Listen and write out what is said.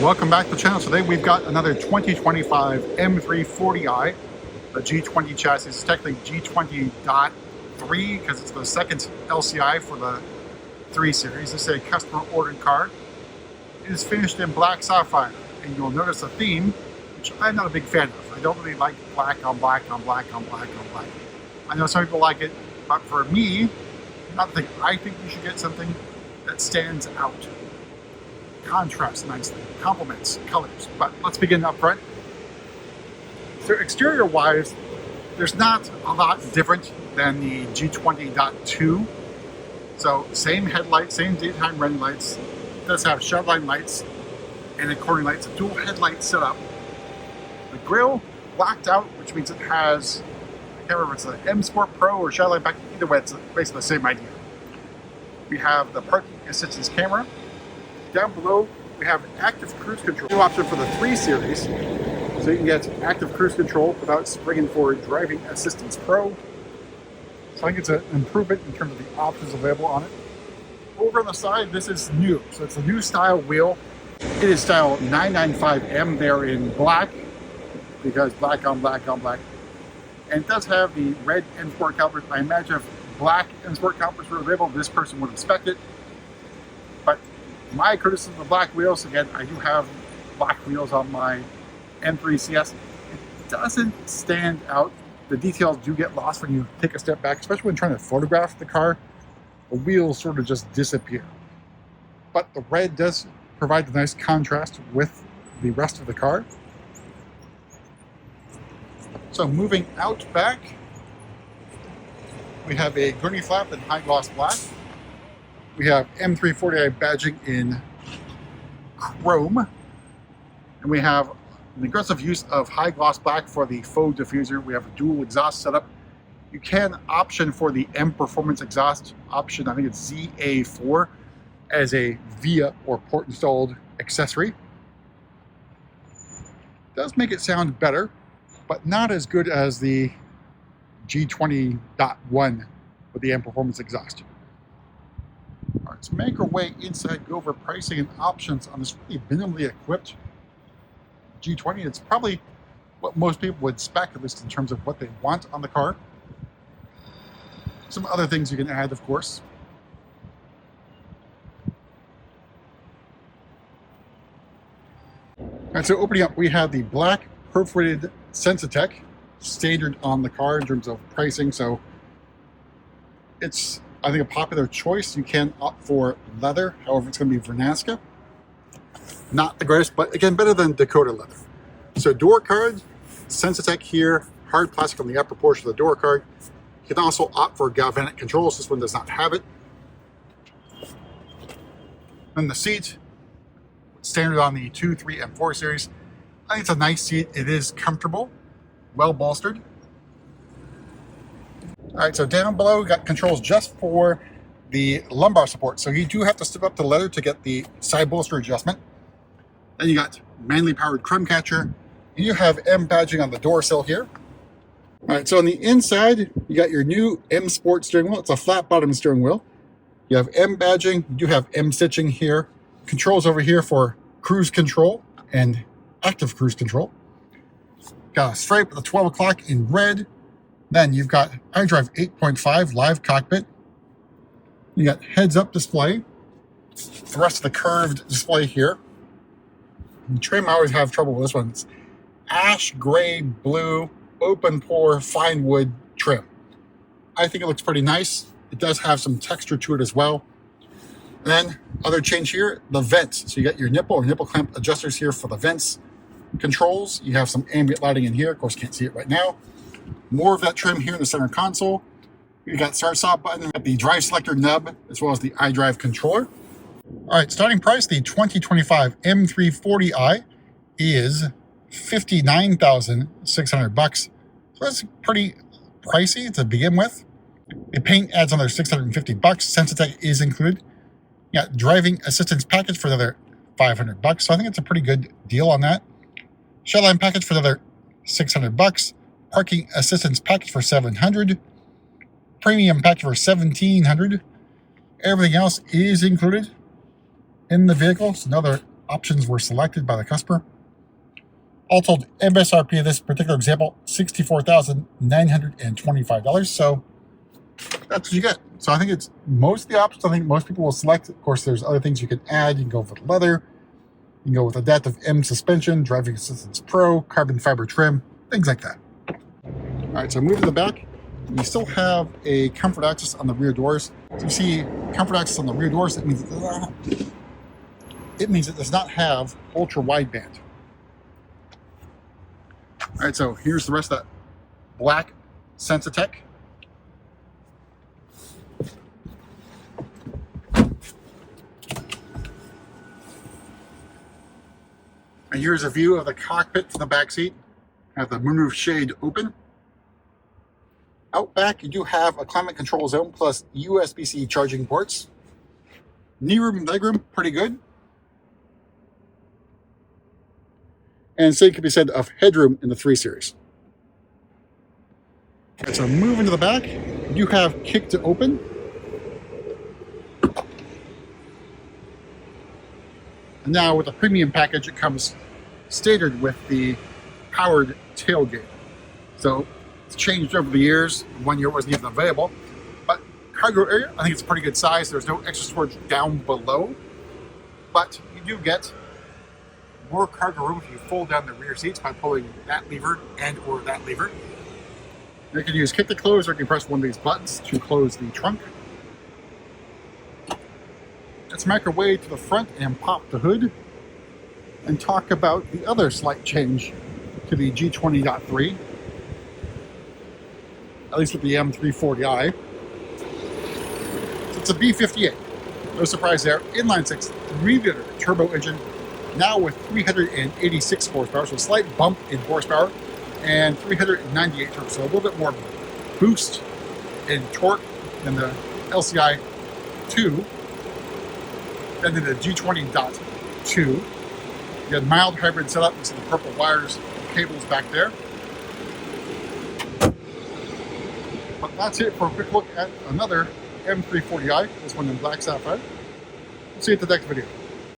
Welcome back to the channel. Today we've got another 2025 M340i. The G20 chassis is technically G20.3 because it's the second LCI for the 3 Series. This is a customer ordered car. It is finished in Black Sapphire, and you'll notice a theme, which I'm not a big fan of. I don't really like black on black on black on black on black. I know some people like it, but for me, I think you should get something that stands out. Contrasts nicely, complements colors. But let's begin up front. So exterior wise, there's not a lot different than the G20.2. So same headlights, same daytime running lights. It does have shadowline lights and a corner lights, a dual headlight setup. The grille blacked out, which means it has, I can't remember if it's an M Sport Pro or shadowline back. Either way, it's basically the same idea. We have the parking assistance camera. Down below, we have active cruise control. New option for the 3 Series. So you can get active cruise control without springing for Driving Assistance Pro. So I think it's an improvement in terms of the options available on it. Over on the side, this is new. So it's a new style wheel. It is style 995M. They're in black, because black on black on black. And it does have the red M Sport calipers. I imagine if black M Sport calipers were available, this person would inspect it. But my criticism of black wheels, again, I do have black wheels on my M3 CS. It doesn't stand out. The details do get lost when you take a step back, especially when trying to photograph the car. The wheels sort of just disappear. But the red does provide the nice contrast with the rest of the car. So moving out back, we have a gurney flap in high gloss black. We have M340i badging in chrome. And we have an aggressive use of high gloss black for the faux diffuser. We have a dual exhaust setup. You can option for the M Performance exhaust option, I think it's ZA4, as a via or port installed accessory. It does make it sound better, but not as good as the G20.1 with the M Performance exhaust. All right, so make our way inside, go over pricing and options on this really minimally equipped G20. It's probably what most people would spec, at least in terms of what they want on the car. Some other things you can add, of course. All right, so opening up, we have the black perforated Sensitech, standard on the car in terms of pricing. So it's, I think, a popular choice. You can opt for leather, however, it's going to be Vernasca. Not the greatest, but again, better than Dakota leather. So door card, Sensitech here, hard plastic on the upper portion of the door card. You can also opt for galvanic controls. This one does not have it. And the seat, standard on the 2, 3, and 4 Series. I think it's a nice seat. It is comfortable, well bolstered. All right, so down below, we got controls just for the lumbar support. So you do have to step up the leather to get the side bolster adjustment. Then you got manually powered crumb catcher. And you have M badging on the door sill here. All right, so on the inside, you got your new M Sport steering wheel. It's a flat bottom steering wheel. You have M badging. You do have M stitching here. Controls over here for cruise control and active cruise control. Got a stripe with the 12 o'clock in red. Then you've got iDrive 8.5 live cockpit. You got heads-up display. The rest of the curved display here. And trim, I always have trouble with this one. It's ash gray blue open pore fine wood trim. I think it looks pretty nice. It does have some texture to it as well. And then other change here, the vents. So you got your nipple or nipple clamp adjusters here for the vents. Controls, you have some ambient lighting in here. Of course, can't see it right now. More of that trim here in the center console. You got start stop button at the drive selector nub, as well as the iDrive controller. All right, starting price, the 2025 M340i is $59,600. So that's pretty pricey to begin with. The paint adds another $650. Sensitech is included. You got driving assistance package for another $500. So I think it's a pretty good deal on that. Shadowline package for another $600. Parking assistance package for $700. Premium package for $1,700. Everything else is included in the vehicle. So another options were selected by the customer. All told, MSRP of this particular example, $64,925. So that's what you get. So I think it's most of the options I think most people will select. Of course, there's other things you can add. You can go with leather. You can go with adaptive M suspension, driving assistance pro, carbon fiber trim, things like that. All right, so moving to the back, you still have a comfort access on the rear doors. So you see comfort access on the rear doors. It means it does not have ultra wideband. All right, so here's the rest of that black Sensitech. And here's a view of the cockpit from the back seat. Have the moonroof shade open. Out back, you do have a climate control zone plus USB-C charging ports. Knee room and leg room, pretty good. And same can be said of headroom in the 3 Series. Okay, so moving to the back, you have kick to open. And now with the premium package, it comes standard with the powered tailgate. So it's changed over the years. 1 year it wasn't even available. But cargo area, I think it's a pretty good size. There's no extra storage down below. But you do get more cargo room if you fold down the rear seats by pulling that lever and or that lever. You can use kick to close, or you can press one of these buttons to close the trunk. Let's make our way to the front and pop the hood and talk about the other slight change to the G20.3, at least with the M340i. So it's a B58. No surprise there. Inline 6 3-liter turbo engine, now with 386 horsepower, so a slight bump in horsepower, and 398 torque, so a little bit more boost in torque than the LCI 2. Then in the G20.2, you had mild hybrid setup. You see the purple wires and cables back there. But that's it for a quick look at another M340i, this one in Black Sapphire. See you at the next video.